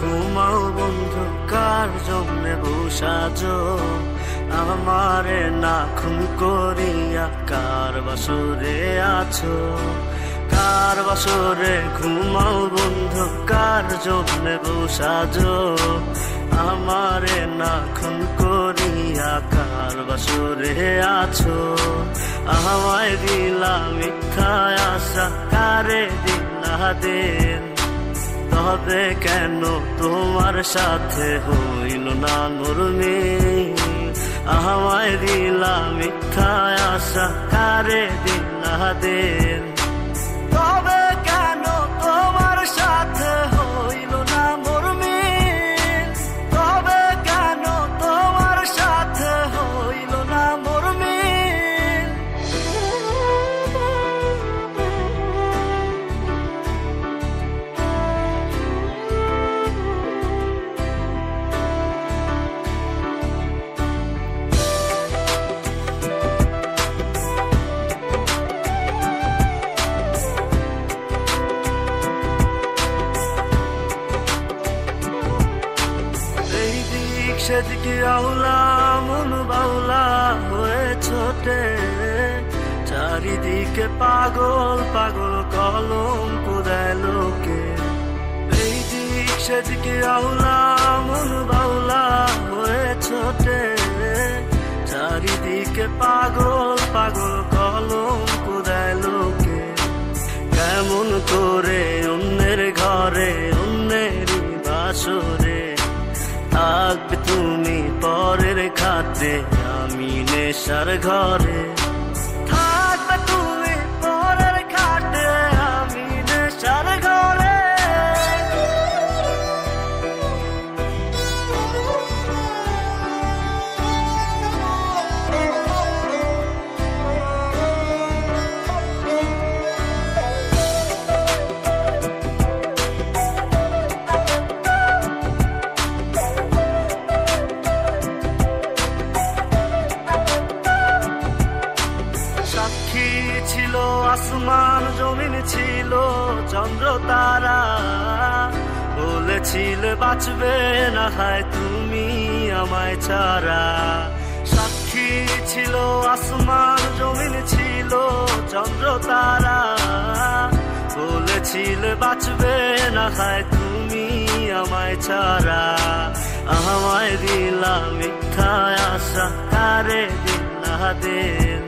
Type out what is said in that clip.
ঘুমাও বন্ধু, কার জন্যে বসাজো আমারে না খুন করিয়া? কার বাসরে আছো, কার বাসরে? ঘুমাও বন্ধু, কার জন্যে বসাজো আমারে না খুন করিয়া? কার বাসরে আছো? আমায় দিলা মিথ্যা আশা, কারে দিলা দিন? তবে কেন তোমার সাথে হইল না নরমিল? আমায় দিলা মিথ্যা আশা, কারে দিলা দিন? তবে কেন তোমার সাথে হইল না নরমিল? তবে কেন তোমার সাথে হইল না নরমিল? সেদিকে আউলা মন বাউলা হয়ে ছোটে, চারিদিকে পাগল পাগল কলঙ্ক দেয় লোকে। এই দিক সেদিকে আউলা মন বাউলা হয়ে ছোটে, চারিদিকে পাগল পাগল কলঙ্ক দেয় লোকে। কেমন করে অন্যের ঘরে অন্যেরই বাসরে থাকবে তুমি পরের খাতে, আমি নেশার ঘরে? থাকবে তুমি পরের খাতে, আমি নেশার ঘরে? সাক্ষী ছিল আসমান জমিন, ছিল চন্দ্র তারা, বলেছিলে বাঁচবে না হয় তুমি আমায় ছাড়া। সাক্ষী ছিল আসমান জমিন, ছিল চন্দ্র তারা, বলেছিলে বাঁচবে না হয় তুমি আমায় ছাড়া। আমায় দিলা মিথ্যা আশা, কারে দিলা দিন?